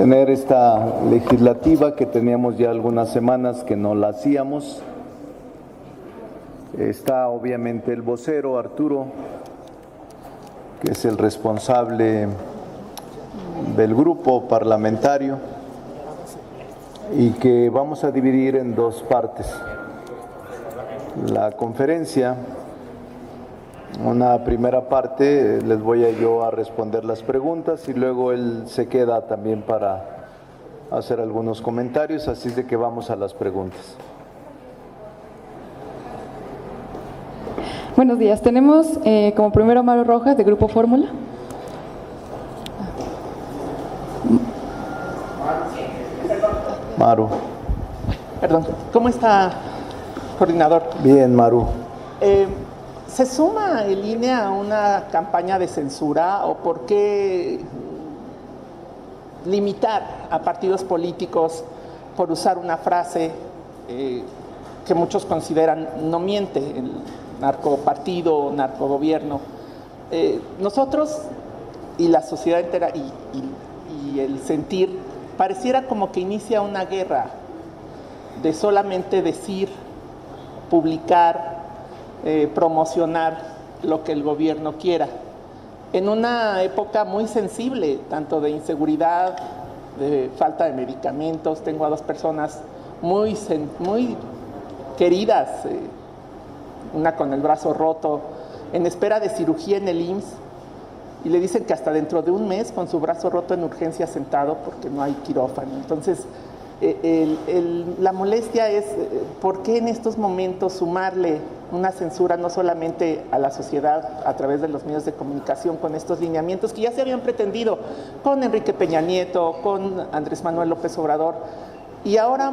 tener esta legislativa que teníamos ya algunas semanas que no la hacíamos. Está obviamente el vocero Arturo, que es el responsable del grupo parlamentario y que vamos a dividir en dos partes. La conferencia, una primera parte, les voy yo a responder las preguntas y luego él se queda también para hacer algunos comentarios, así de que vamos a las preguntas. Buenos días, tenemos como primero a Maru Rojas de Grupo Fórmula. Maru. Perdón, ¿cómo está, coordinador? Bien, Maru. ¿Se suma el INE a una campaña de censura o por qué limitar a partidos políticos por usar una frase que muchos consideran no miente, el narcopartido, narcogobierno? Nosotros y la sociedad entera y el sentir pareciera como que inicia una guerra de solamente decir, publicar, promocionar lo que el gobierno quiera. En una época muy sensible, tanto de inseguridad, de falta de medicamentos. Tengo a dos personas muy queridas, una con el brazo roto, en espera de cirugía en el IMSS, y le dicen que hasta dentro de un mes con su brazo roto en urgencia sentado porque no hay quirófano. Entonces, la molestia es por qué en estos momentos sumarle una censura no solamente a la sociedad a través de los medios de comunicación con estos lineamientos que ya se habían pretendido con Enrique Peña Nieto, con Andrés Manuel López Obrador, y ahora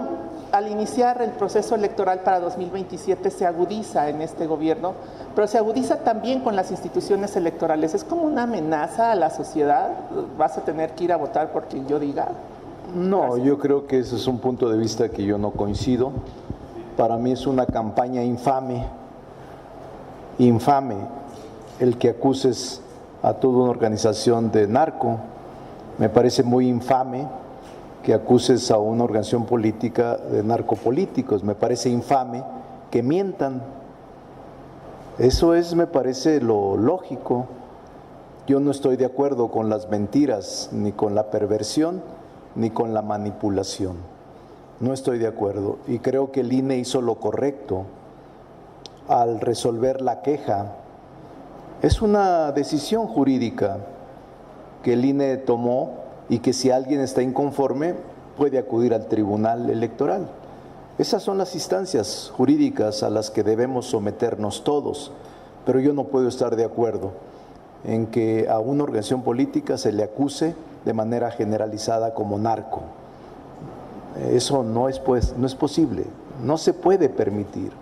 al iniciar el proceso electoral para 2027 se agudiza en este gobierno, pero se agudiza también con las instituciones electorales. Es como una amenaza a la sociedad. ¿Vas a tener que ir a votar por quien yo diga? No, Gracias. yo creo que ese es un punto de vista que yo no coincido. Para mí es una campaña infame el que acuses a toda una organización de narco. Me parece muy infame que acuses a una organización política de narcopolíticos. Me parece infame que mientan. Eso es, me parece, lo lógico. Yo no estoy de acuerdo con las mentiras, ni con la perversión, ni con la manipulación. No estoy de acuerdo y creo que el INE hizo lo correcto al resolver la queja. Es una decisión jurídica que el INE tomó y que si alguien está inconforme puede acudir al Tribunal Electoral. Esas son las instancias jurídicas a las que debemos someternos todos, pero yo no puedo estar de acuerdo en que a una organización política se le acuse de manera generalizada como narco. Eso no es posible, no se puede permitir.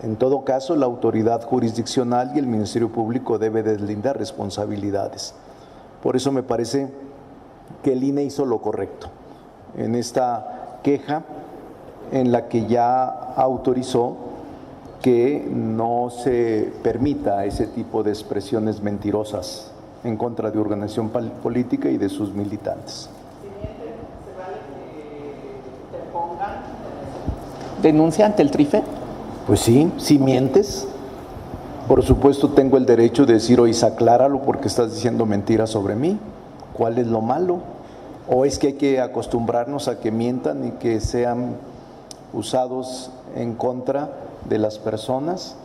En todo caso, la autoridad jurisdiccional y el Ministerio Público debe deslindar responsabilidades. Por eso me parece que el INE hizo lo correcto en esta queja en la que ya autorizó que no se permita ese tipo de expresiones mentirosas en contra de organización política y de sus militantes. ¿Se vale que te pongan denuncia ante el TRIFE? Pues sí, si mientes, por supuesto tengo el derecho de decir, oye, acláralo porque estás diciendo mentiras sobre mí. ¿Cuál es lo malo? ¿O es que hay que acostumbrarnos a que mientan y que sean usados en contra de las personas?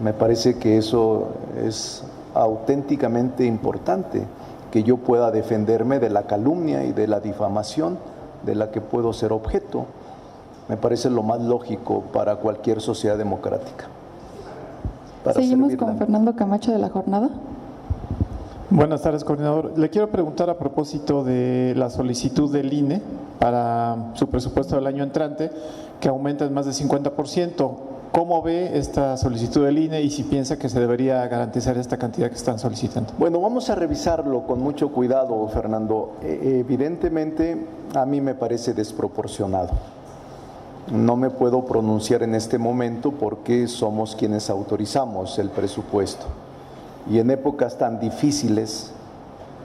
Me parece que eso es auténticamente importante, que yo pueda defenderme de la calumnia y de la difamación de la que puedo ser objeto. Me parece lo más lógico para cualquier sociedad democrática. Seguimos con Fernando Camacho de La Jornada. Buenas tardes, coordinador. Le quiero preguntar a propósito de la solicitud del INE para su presupuesto del año entrante, que aumenta en más de 50%. ¿Cómo ve esta solicitud del INE y si piensa que se debería garantizar esta cantidad que están solicitando? Bueno, vamos a revisarlo con mucho cuidado, Fernando. Evidentemente, a mí me parece desproporcionado. No me puedo pronunciar en este momento porque somos quienes autorizamos el presupuesto. Y en épocas tan difíciles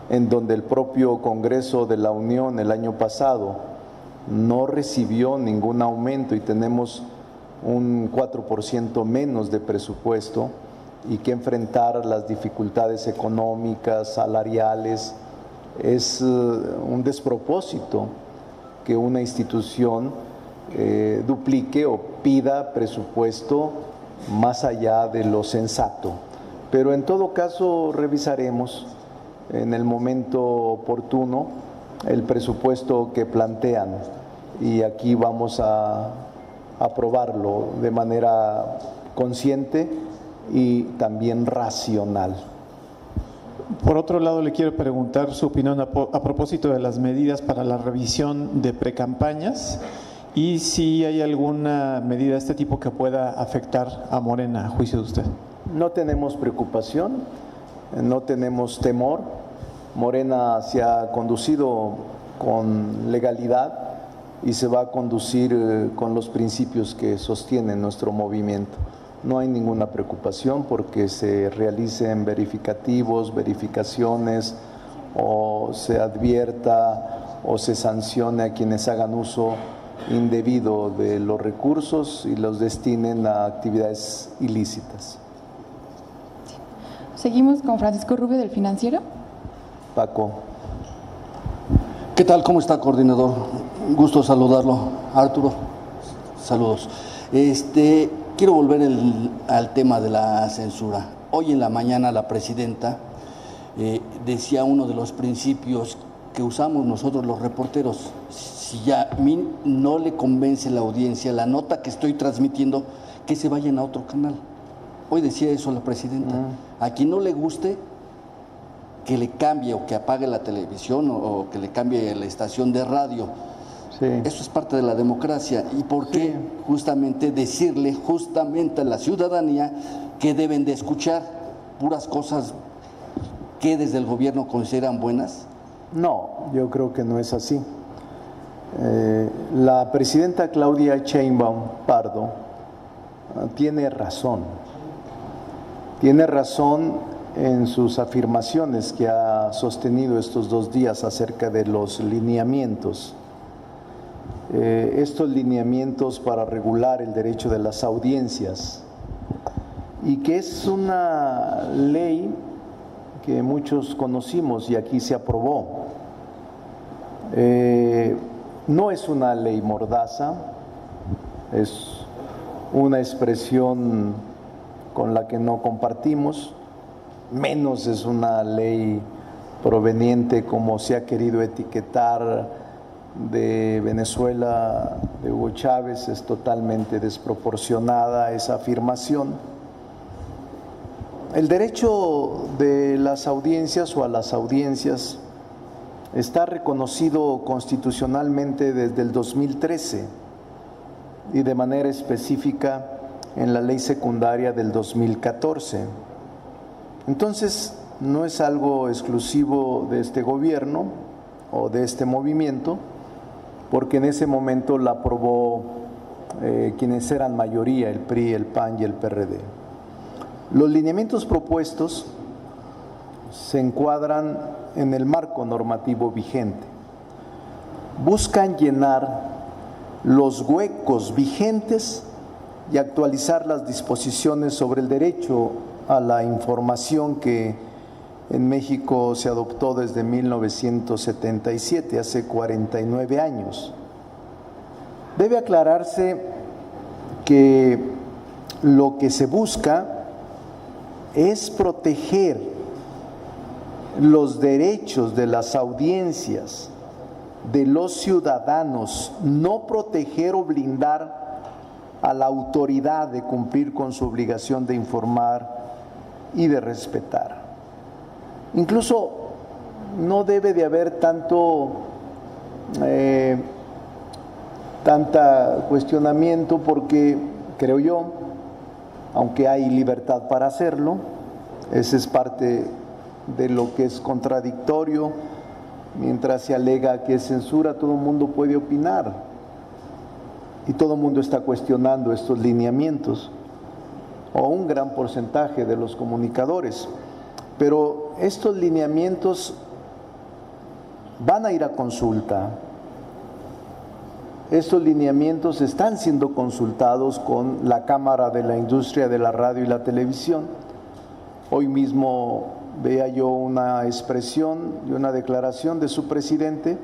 en donde el propio Congreso de la Unión el año pasado no recibió ningún aumento y tenemos un 4% menos de presupuesto y que enfrentar las dificultades económicas, salariales, es un despropósito que una institución duplique o pida presupuesto más allá de lo sensato. Pero en todo caso revisaremos en el momento oportuno el presupuesto que plantean y aquí vamos a aprobarlo de manera consciente y también racional. Por otro lado, le quiero preguntar su opinión a propósito de las medidas para la revisión de precampañas y si hay alguna medida de este tipo que pueda afectar a Morena, a juicio de usted. No tenemos preocupación, no tenemos temor. Morena se ha conducido con legalidad y se va a conducir con los principios que sostienen nuestro movimiento. No hay ninguna preocupación porque se realicen verificativos, verificaciones o se advierta o se sancione a quienes hagan uso indebido de los recursos y los destinen a actividades ilícitas. Seguimos con Francisco Rubio del Financiero. Paco. ¿Qué tal? ¿Cómo está, coordinador? Gusto saludarlo. Arturo, saludos. Quiero volver al tema de la censura. Hoy en la mañana la presidenta decía uno de los principios que usamos nosotros los reporteros. Si ya a mí no le convence la audiencia la nota que estoy transmitiendo, que se vayan a otro canal. Hoy decía eso la presidenta. A quien no le guste, que le cambie o que apague la televisión o que le cambie la estación de radio. Sí. Eso es parte de la democracia. ¿Y por qué justamente decirle justamente a la ciudadanía que deben de escuchar puras cosas que desde el gobierno consideran buenas? No, yo creo que no es así. La presidenta Claudia Sheinbaum Pardo tiene razón. Tiene razón en sus afirmaciones que ha sostenido estos 2 días acerca de los lineamientos. Estos lineamientos para regular el derecho de las audiencias y que es una ley que muchos conocimos y aquí se aprobó. No es una ley mordaza, es una expresión con la que no compartimos, menos es una ley proveniente como se ha querido etiquetar de Venezuela, de Hugo Chávez. Es totalmente desproporcionada esa afirmación. El derecho de las audiencias o a las audiencias está reconocido constitucionalmente desde el 2013 y de manera específica en la ley secundaria del 2014. Entonces, no es algo exclusivo de este gobierno o de este movimiento, porque en ese momento la aprobó quienes eran mayoría, el PRI, el PAN y el PRD. Los lineamientos propuestos se encuadran en el marco normativo vigente. Buscan llenar los huecos vigentes y actualizar las disposiciones sobre el derecho a la información que en México se adoptó desde 1977, hace 49 años. Debe aclararse que lo que se busca es proteger los derechos de las audiencias, de los ciudadanos, no proteger o blindar a la autoridad de cumplir con su obligación de informar y de respetar. Incluso no debe de haber tanta cuestionamiento porque, creo yo, aunque hay libertad para hacerlo, esa es parte de lo que es contradictorio. Mientras se alega que es censura, todo el mundo puede opinar y todo el mundo está cuestionando estos lineamientos, o un gran porcentaje de los comunicadores. Pero estos lineamientos van a ir a consulta. Estos lineamientos están siendo consultados con la Cámara de la Industria de la Radio y la Televisión. Hoy mismo veía yo una expresión y una declaración de su presidente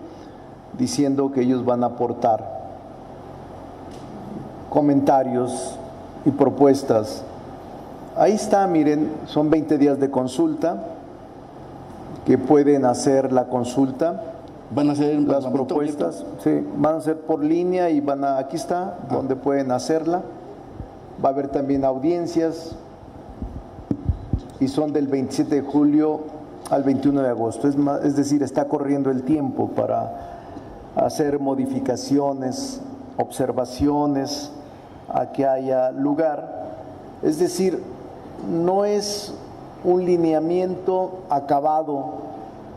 diciendo que ellos van a aportar comentarios y propuestas. Ahí está, miren, son 20 días de consulta que pueden hacer la consulta. ¿Van a ser las propuestas? Sí, van a ser por línea y aquí está, donde pueden hacerla. Va a haber también audiencias y son del 27 de julio al 21 de agosto. Es decir, está corriendo el tiempo para hacer modificaciones, observaciones, a que haya lugar. Es decir, no es un lineamiento acabado,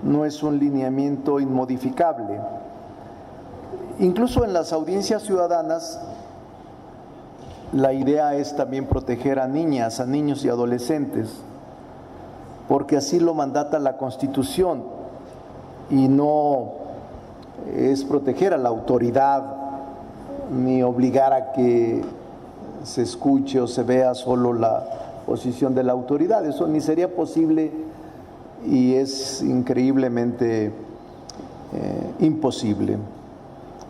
no es un lineamiento inmodificable. Incluso en las audiencias ciudadanas, la idea es también proteger a niñas, a niños y adolescentes, porque así lo mandata la Constitución y no es proteger a la autoridad ni obligar a que se escuche o se vea solo la posición de la autoridad. Eso ni sería posible y es increíblemente imposible.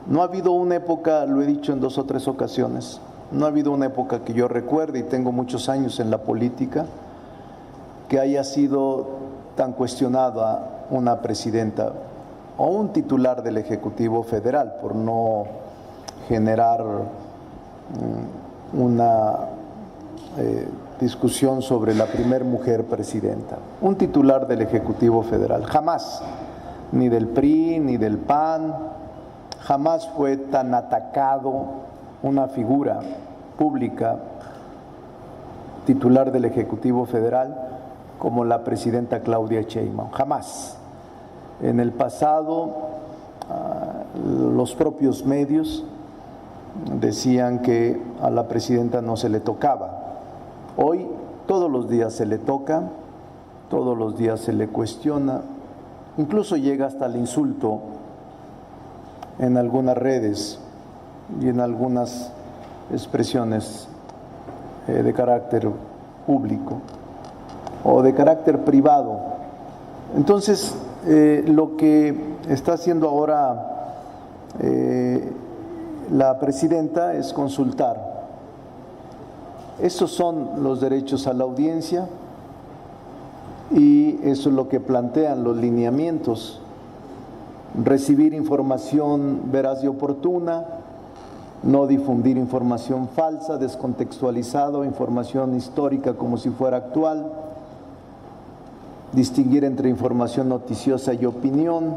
No ha habido una época, lo he dicho en 2 o 3 ocasiones, no ha habido una época que yo recuerde, y tengo muchos años en la política, que haya sido tan cuestionada una presidenta o un titular del Ejecutivo Federal por no generar una discusión sobre la primer mujer presidenta. Un titular del Ejecutivo Federal, jamás, ni del PRI, ni del PAN, jamás fue tan atacado una figura pública titular del Ejecutivo Federal como la presidenta Claudia Sheinbaum, jamás. En el pasado, los propios medios decían que a la presidenta no se le tocaba. Hoy todos los días se le toca, todos los días se le cuestiona, incluso llega hasta el insulto en algunas redes y en algunas expresiones de carácter público o de carácter privado. Entonces, lo que está haciendo ahora la presidenta es consultar. Esos son los derechos a la audiencia y eso es lo que plantean los lineamientos. Recibir información veraz y oportuna, no difundir información falsa, descontextualizada, información histórica como si fuera actual, distinguir entre información noticiosa y opinión,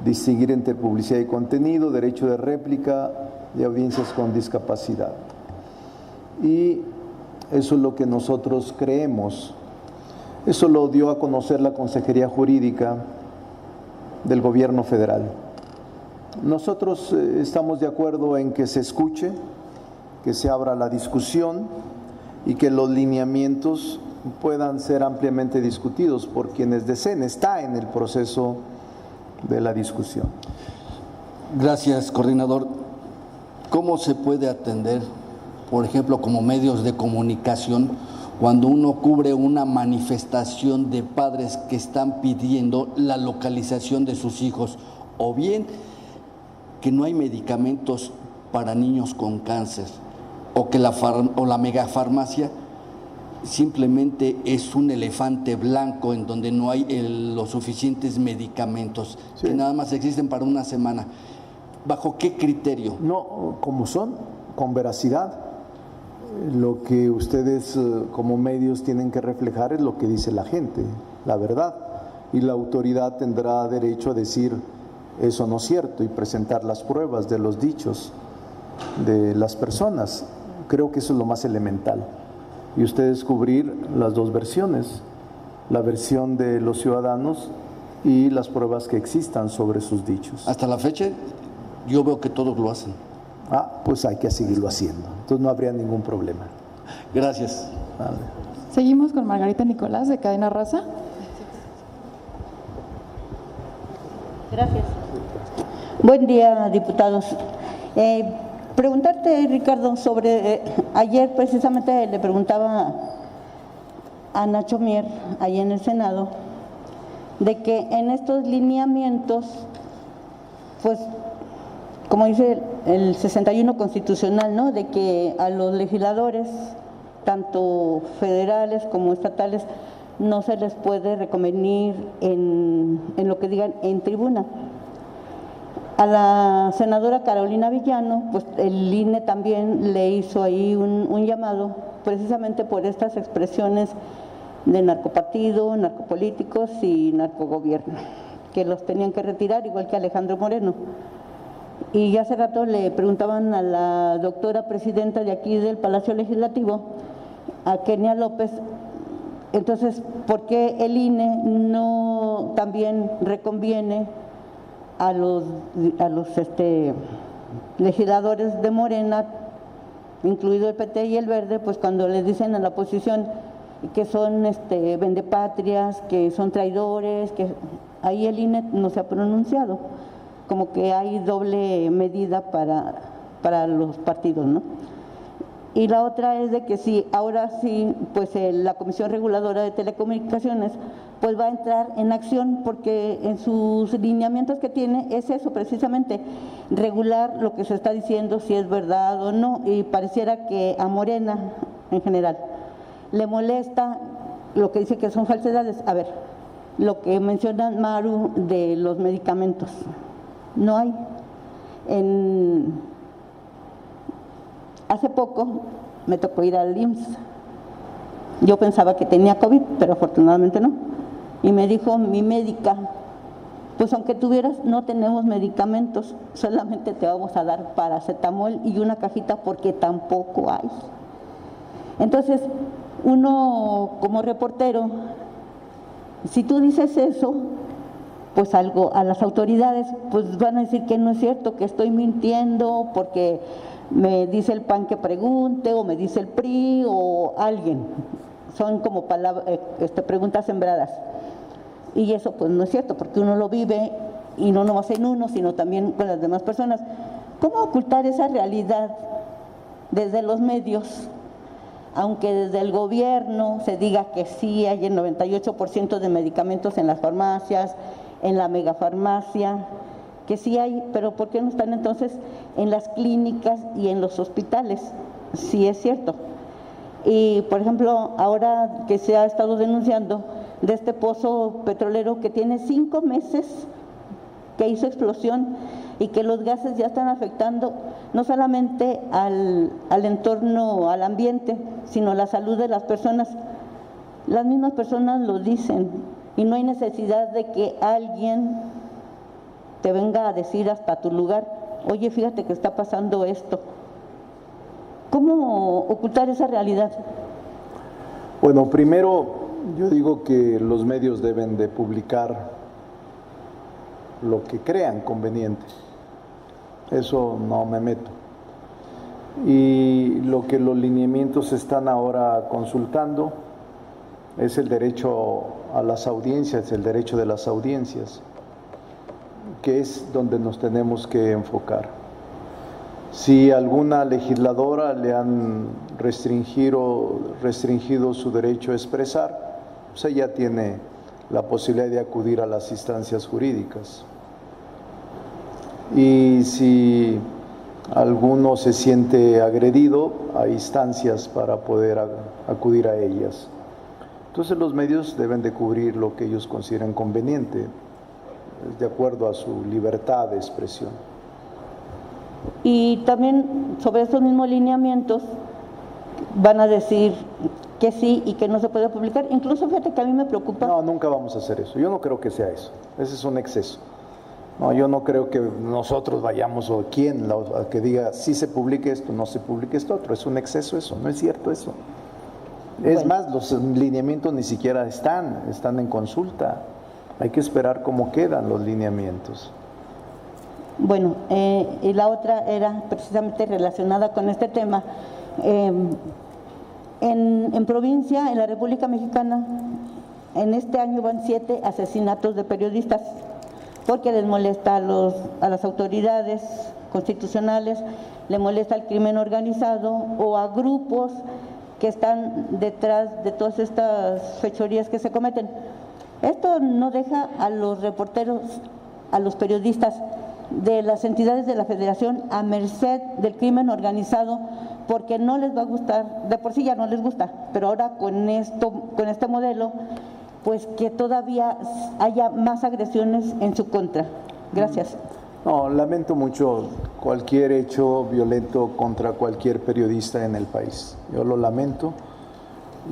distinguir entre publicidad y contenido, derecho de réplica y audiencias con discapacidad. Y eso es lo que nosotros creemos. Eso lo dio a conocer la Consejería Jurídica del Gobierno Federal. Nosotros estamos de acuerdo en que se escuche, que se abra la discusión y que los lineamientos puedan ser ampliamente discutidos por quienes deseen. Está en el proceso de la discusión. Gracias, coordinador. ¿Cómo se puede atender, por ejemplo, como medios de comunicación, cuando uno cubre una manifestación de padres que están pidiendo la localización de sus hijos, o bien que no hay medicamentos para niños con cáncer, o que la megafarmacia simplemente es un elefante blanco en donde no hay los suficientes medicamentos, sí, que nada más existen para una semana? ¿Bajo qué criterio? No, como son, con veracidad. Lo que ustedes como medios tienen que reflejar es lo que dice la gente, la verdad. Y la autoridad tendrá derecho a decir eso no es cierto y presentar las pruebas de los dichos de las personas. Creo que eso es lo más elemental. Y ustedes cubrir las dos versiones, la versión de los ciudadanos y las pruebas que existan sobre sus dichos. Hasta la fecha yo veo que todos lo hacen. Pues hay que seguirlo haciendo. Entonces no habría ningún problema. Gracias. Vale. Seguimos con Margarita Nicolás de Cadena Raza. Gracias. Buen día, diputados. Preguntarte, Ricardo, sobre ayer precisamente le preguntaba a Nacho Mier, ahí en el Senado, de que en estos lineamientos, pues, como dice el 61 constitucional, ¿no?, de que a los legisladores, tanto federales como estatales, no se les puede reconvenir en lo que digan en tribuna. A la senadora Carolina Villano, pues el INE también le hizo ahí un llamado, precisamente por estas expresiones de narcopartido, narcopolíticos y narcogobierno, que los tenían que retirar, igual que Alejandro Moreno. Y hace rato le preguntaban a la doctora presidenta de aquí del Palacio Legislativo, a Kenia López, entonces, ¿por qué el INE no también reconviene a los legisladores de Morena, incluido el PT y el Verde, pues cuando les dicen a la oposición que son vendepatrias, que son traidores, que ahí el INE no se ha pronunciado, como que hay doble medida para los partidos, ¿no? Y la otra es de que sí, ahora sí, pues la Comisión Reguladora de Telecomunicaciones pues va a entrar en acción, porque en sus lineamientos que tiene es eso precisamente, regular lo que se está diciendo, si es verdad o no, y pareciera que a Morena en general le molesta lo que dice que son falsedades. A ver, lo que menciona Maru de los medicamentos, no hay. Hace poco me tocó ir al IMSS. Yo pensaba que tenía COVID, pero afortunadamente no. Y me dijo mi médica, pues aunque tuvieras, no tenemos medicamentos, solamente te vamos a dar paracetamol y una cajita porque tampoco hay. Entonces, uno como reportero, si tú dices eso, pues algo a las autoridades pues van a decir que no es cierto, que estoy mintiendo porque me dice el PAN que pregunte, o me dice el PRI, o alguien. Son como preguntas sembradas. Y eso pues no es cierto, porque uno lo vive, y no nomás en uno, sino también con las demás personas. ¿Cómo ocultar esa realidad desde los medios? Aunque desde el gobierno se diga que sí hay el 98% de medicamentos en las farmacias, en la megafarmacia, que sí hay, pero ¿por qué no están entonces en las clínicas y en los hospitales? Sí es cierto. Y, por ejemplo, ahora que se ha estado denunciando de este pozo petrolero que tiene 5 meses que hizo explosión y que los gases ya están afectando no solamente al entorno, al ambiente, sino a la salud de las personas. Las mismas personas lo dicen y no hay necesidad de que alguien te venga a decir hasta tu lugar, oye, fíjate que está pasando esto. ¿Cómo ocultar esa realidad? Bueno, primero yo digo que los medios deben de publicar lo que crean conveniente. Eso no me meto. Y lo que los lineamientos están ahora consultando es el derecho a las audiencias, el derecho de las audiencias, que es donde nos tenemos que enfocar. Si alguna legisladora le han restringido su derecho a expresar, pues ella tiene la posibilidad de acudir a las instancias jurídicas. Y si alguno se siente agredido, hay instancias para poder acudir a ellas. Entonces los medios deben de cubrir lo que ellos consideren conveniente, de acuerdo a su libertad de expresión. Y también sobre estos mismos lineamientos van a decir que sí y que no se puede publicar. Incluso fíjate que a mí me preocupa. No, nunca vamos a hacer eso. Yo no creo que sea eso. Ese es un exceso. No, yo no creo que nosotros vayamos o quien a que diga sí se publique esto, no se publique esto otro. Es un exceso eso. No es cierto eso. Es más, los lineamientos ni siquiera están en consulta. Hay que esperar cómo quedan los lineamientos. Bueno, y la otra era precisamente relacionada con este tema. En provincia, en la República Mexicana, en este año van 7 asesinatos de periodistas. porque les molesta a las autoridades constitucionales, le molesta el crimen organizado o a grupos que están detrás de todas estas fechorías que se cometen. Esto no deja a los reporteros, a los periodistas de las entidades de la Federación a merced del crimen organizado, porque no les va a gustar, de por sí ya no les gusta, pero ahora con este modelo, pues que todavía haya más agresiones en su contra. Gracias. No, lamento mucho cualquier hecho violento contra cualquier periodista en el país. Yo lo lamento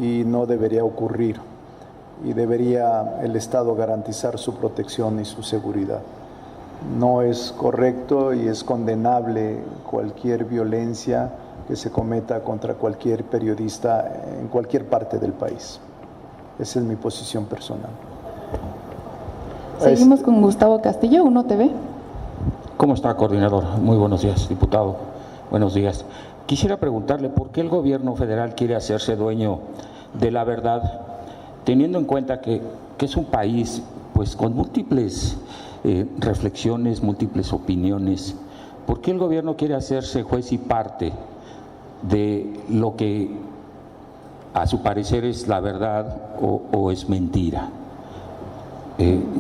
y no debería ocurrir. Y debería el Estado garantizar su protección y su seguridad. No es correcto y es condenable cualquier violencia que se cometa contra cualquier periodista en cualquier parte del país. Esa es mi posición personal. Seguimos con Gustavo Castillo, 1TV. ¿Cómo está, coordinador? Muy buenos días, diputado. Buenos días. Quisiera preguntarle por qué el gobierno federal quiere hacerse dueño de la verdad, teniendo en cuenta que es un país pues con múltiples reflexiones, múltiples opiniones. ¿Por qué el gobierno quiere hacerse juez y parte de lo que a su parecer es la verdad o es mentira?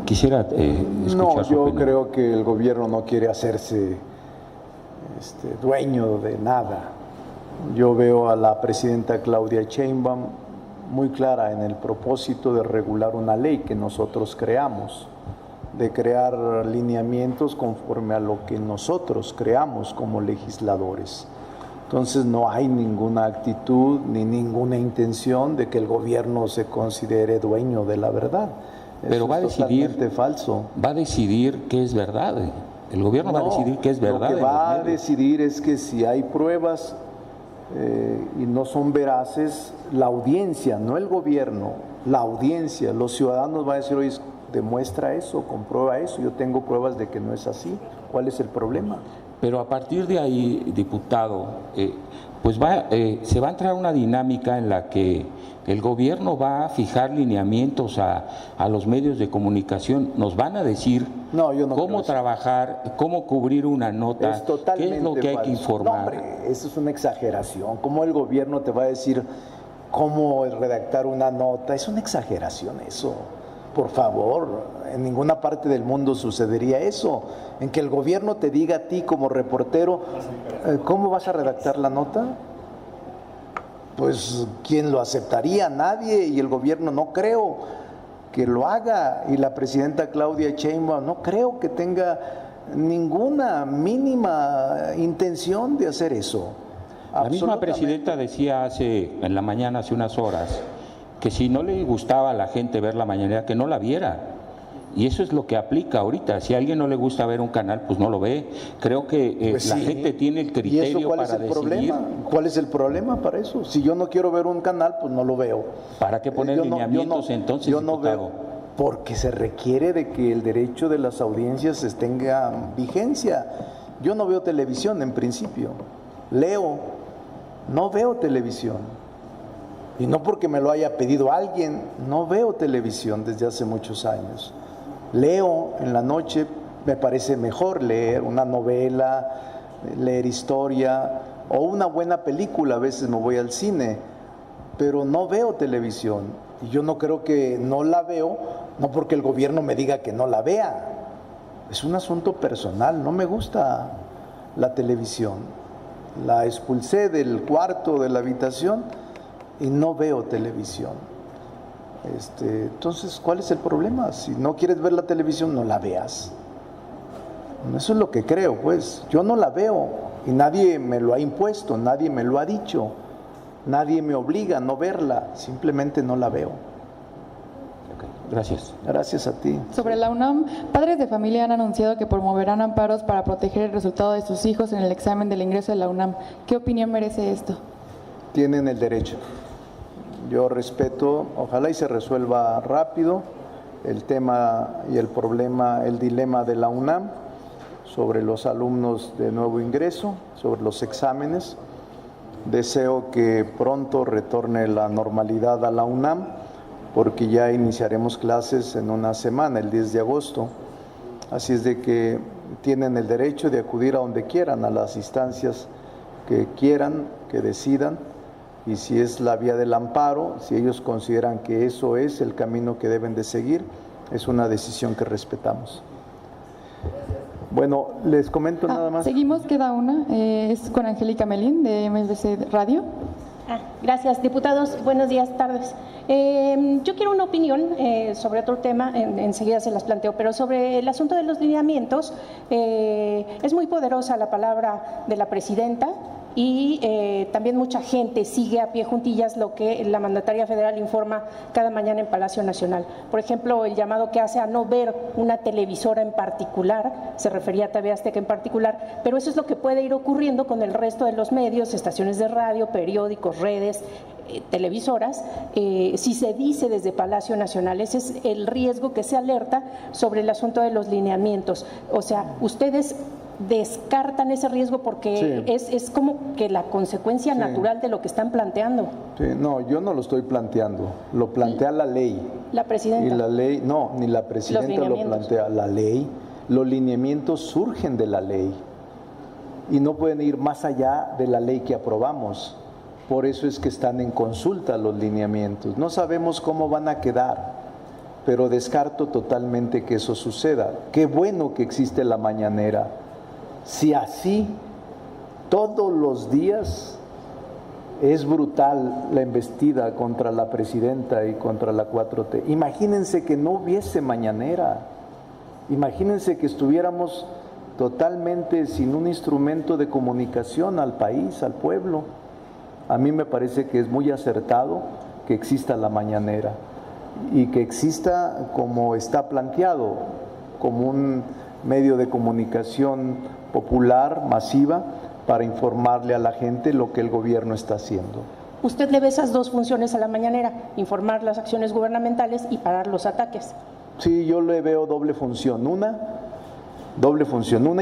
Quisiera escuchar su opinión. Yo creo que el gobierno no quiere hacerse dueño de nada. Yo veo a la presidenta Claudia Sheinbaum muy clara en el propósito de regular una ley que nosotros creamos, de crear lineamientos conforme a lo que nosotros creamos como legisladores. Entonces no hay ninguna actitud ni ninguna intención de que el gobierno se considere dueño de la verdad. Pero va a decidir, falso. Va a decidir qué es verdad. El gobierno va a decidir qué es verdad. Lo que va a decidir es que si hay pruebas y no son veraces, la audiencia, no el gobierno, la audiencia, los ciudadanos van a decir, oye, demuestra eso, comprueba eso, yo tengo pruebas de que no es así. ¿Cuál es el problema? Pero a partir de ahí, diputado, pues se va a entrar una dinámica en la que el gobierno va a fijar lineamientos a los medios de comunicación, nos van a decir cómo trabajar, cómo cubrir una nota, qué es lo que hay que informar. No, hombre, eso es una exageración. ¿Cómo el gobierno te va a decir cómo redactar una nota? Es una exageración eso. Por favor, en ninguna parte del mundo sucedería eso, en que el gobierno te diga a ti como reportero, ¿cómo vas a redactar la nota? Pues, ¿quién lo aceptaría? Nadie, y el gobierno no creo que lo haga, y la presidenta Claudia Sheinbaum no creo que tenga ninguna mínima intención de hacer eso. La misma presidenta decía en la mañana, hace unas horas, que si no le gustaba a la gente ver la mañanera, que no la viera. Y eso es lo que aplica ahorita. Si a alguien no le gusta ver un canal, pues no lo ve. Creo que la gente tiene el criterio para decidir. Problema? ¿Cuál es el problema para eso? Si yo no quiero ver un canal, pues no lo veo. ¿Para qué poner lineamientos entonces, yo no diputado? Veo, porque se requiere de que el derecho de las audiencias tenga vigencia. Yo no veo televisión en principio. Leo, no veo televisión. Y no porque me lo haya pedido alguien, no veo televisión desde hace muchos años. Leo en la noche, me parece mejor leer una novela, leer historia o una buena película, a veces me voy al cine, pero no veo televisión. Y yo no creo que no la veo, no porque el gobierno me diga que no la vea. Es un asunto personal, no me gusta la televisión. La expulsé del cuarto, de la habitación, y no veo televisión. Entonces, ¿cuál es el problema? Si no quieres ver la televisión, no la veas. Eso es lo que creo, pues. Yo no la veo y nadie me lo ha impuesto, nadie me lo ha dicho, nadie me obliga a no verla, simplemente no la veo. Gracias. Gracias a ti. Sobre la UNAM, padres de familia han anunciado que promoverán amparos para proteger el resultado de sus hijos en el examen del ingreso de la UNAM. ¿Qué opinión merece esto? Tienen el derecho. Yo respeto, ojalá y se resuelva rápido el tema y el problema, el dilema de la UNAM sobre los alumnos de nuevo ingreso, sobre los exámenes. Deseo que pronto retorne la normalidad a la UNAM, porque ya iniciaremos clases en una semana, el 10 de agosto. Así es de que tienen el derecho de acudir a donde quieran, a las instancias que quieran, que decidan, y si es la vía del amparo, si ellos consideran que eso es el camino que deben de seguir, es una decisión que respetamos. Bueno, les comento nada más. Seguimos, queda una, es con Angélica Melín de MBC Radio. Gracias, diputados. Buenos días, tardes. Yo quiero una opinión sobre otro tema, enseguida se las planteo, pero sobre el asunto de los lineamientos. Es muy poderosa la palabra de la presidenta y también mucha gente sigue a pie juntillas lo que la mandataria federal informa cada mañana en Palacio Nacional. Por ejemplo, el llamado que hace a no ver una televisora en particular, se refería a TV Azteca en particular, pero eso es lo que puede ir ocurriendo con el resto de los medios, estaciones de radio, periódicos, redes, televisoras, si se dice desde Palacio Nacional. Ese es el riesgo que se alerta sobre el asunto de los lineamientos. O sea, ustedes descartan ese riesgo porque sí, es como que la consecuencia natural de lo que están planteando. Sí, no, yo no lo estoy planteando, lo plantea la ley. La presidenta. Y la ley, no, ni la presidenta lo plantea, la ley. Los lineamientos surgen de la ley y no pueden ir más allá de la ley que aprobamos. Por eso es que están en consulta los lineamientos. No sabemos cómo van a quedar, pero descarto totalmente que eso suceda. Qué bueno que existe la mañanera. Si así todos los días es brutal la embestida contra la presidenta y contra la 4T. Imagínense que no hubiese mañanera. Imagínense que estuviéramos totalmente sin un instrumento de comunicación al país, al pueblo. A mí me parece que es muy acertado que exista la mañanera y que exista como está planteado, como un medio de comunicación popular, masiva, para informarle a la gente lo que el gobierno está haciendo. ¿Usted le ve esas dos funciones a la mañanera? Informar las acciones gubernamentales y parar los ataques. Sí, yo le veo doble función. Una,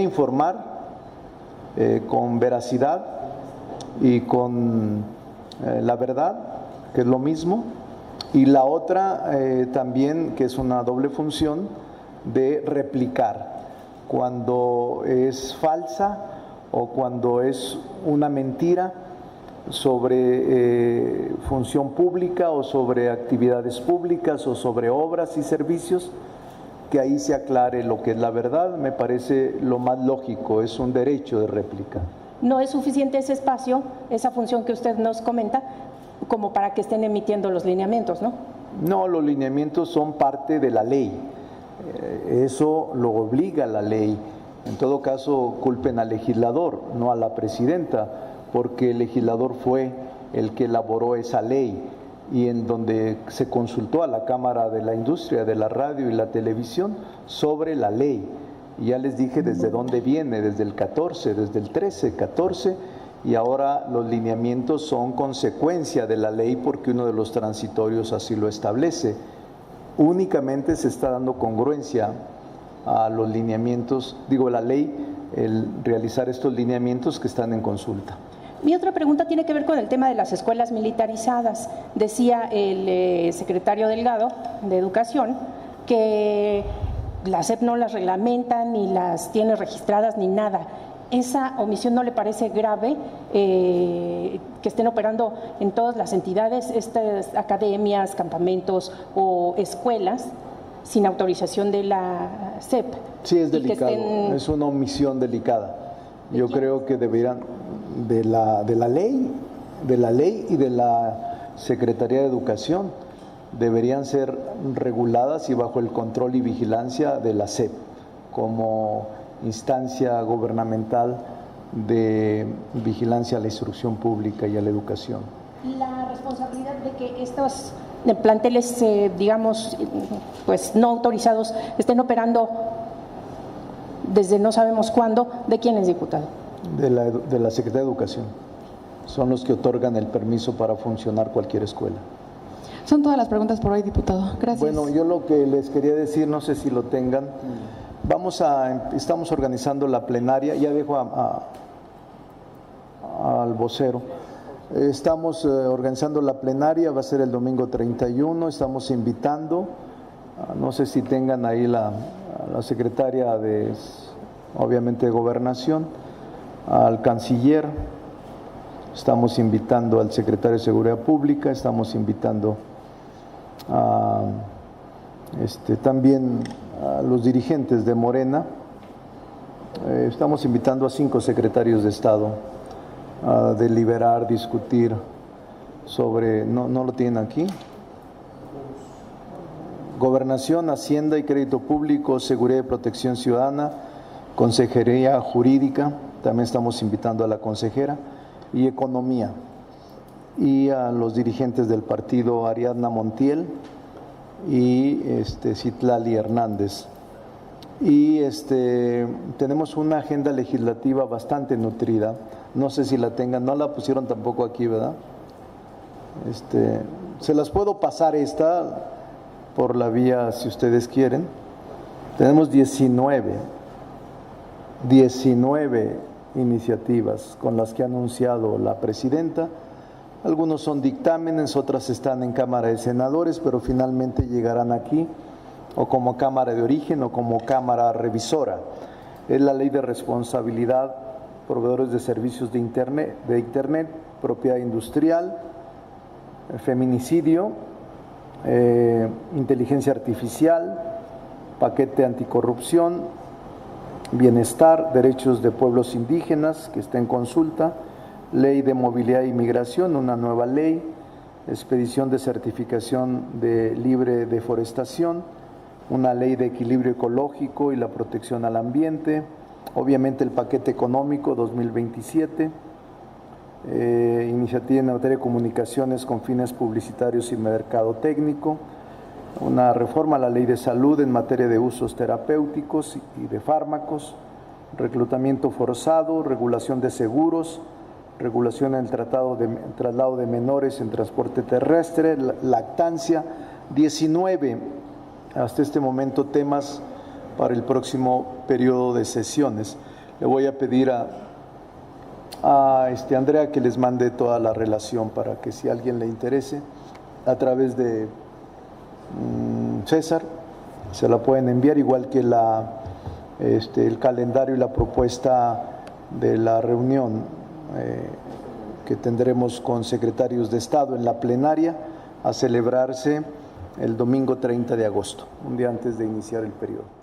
informar con veracidad y con la verdad, que es lo mismo, y la otra también, que es una doble función, de replicar cuando es falsa o cuando es una mentira sobre función pública o sobre actividades públicas o sobre obras y servicios, que ahí se aclare lo que es la verdad. Me parece lo más lógico, es un derecho de réplica. No es suficiente ese espacio, esa función que usted nos comenta, como para que estén emitiendo los lineamientos, ¿no? No, los lineamientos son parte de la ley. Eso lo obliga la ley. En todo caso, culpen al legislador, no a la presidenta, porque el legislador fue el que elaboró esa ley y en donde se consultó a la Cámara de la Industria de la Radio y la Televisión sobre la ley. Y ya les dije desde dónde viene, desde el 14, desde el 13, 14, y ahora los lineamientos son consecuencia de la ley porque uno de los transitorios así lo establece. Únicamente se está dando congruencia a los lineamientos, digo, la ley, el realizar estos lineamientos que están en consulta. Mi otra pregunta tiene que ver con el tema de las escuelas militarizadas. Decía el secretario Delgado de Educación que la SEP no las reglamenta, ni las tiene registradas, ni nada. ¿Esa omisión no le parece grave que estén operando en todas las entidades, estas academias, campamentos o escuelas sin autorización de la SEP? Sí, es delicado, es una omisión delicada. Yo creo que deberían de la ley y de la Secretaría de Educación deberían ser reguladas y bajo el control y vigilancia de la SEP como instancia gubernamental de vigilancia a la instrucción pública y a la educación. La responsabilidad de que estos planteles, digamos, pues no autorizados, estén operando desde no sabemos cuándo, ¿de quién es, diputado? De la Secretaría de Educación. Son los que otorgan el permiso para funcionar cualquier escuela. Son todas las preguntas por hoy, diputado. Gracias. Bueno, yo lo que les quería decir, no sé si lo tengan, estamos organizando la plenaria, ya dejo al vocero. Estamos organizando la plenaria, va a ser el domingo 31, estamos invitando No sé si tengan ahí la secretaria de, obviamente, de Gobernación, al canciller. Estamos invitando al secretario de Seguridad Pública, estamos invitando también a los dirigentes de Morena. Estamos invitando a 5 secretarios de Estado a deliberar, discutir sobre, no lo tienen aquí, Gobernación, Hacienda y Crédito Público, Seguridad y Protección Ciudadana, Consejería Jurídica, también estamos invitando a la consejera, y Economía, y a los dirigentes del partido Ariadna Montiel y Citlali Hernández. Y tenemos una agenda legislativa bastante nutrida, no sé si la tengan, no la pusieron tampoco aquí, ¿verdad? Se las puedo pasar esta por la vía si ustedes quieren. Tenemos 19 iniciativas con las que ha anunciado la presidenta. Algunos son dictámenes, otras están en Cámara de Senadores, pero finalmente llegarán aquí o como Cámara de Origen o como Cámara Revisora. Es la Ley de Responsabilidad, Proveedores de Servicios de Internet, Propiedad Industrial, Feminicidio, Inteligencia Artificial, Paquete Anticorrupción, Bienestar, Derechos de Pueblos Indígenas, que está en consulta, Ley de Movilidad e Inmigración, una nueva ley, Expedición de Certificación de Libre Deforestación, una ley de equilibrio ecológico y la protección al ambiente, obviamente el paquete económico 2027, iniciativa en materia de comunicaciones con fines publicitarios y mercadotecnico, una reforma a la ley de salud en materia de usos terapéuticos y de fármacos, reclutamiento forzado, regulación de seguros, regulación en el traslado de menores en transporte terrestre, lactancia, 19 hasta este momento temas para el próximo periodo de sesiones. Le voy a pedir a Andrea que les mande toda la relación para que si a alguien le interese, a través de César, se la pueden enviar, igual que el calendario y la propuesta de la reunión que tendremos con secretarios de Estado en la plenaria a celebrarse el domingo 30 de agosto, un día antes de iniciar el periodo.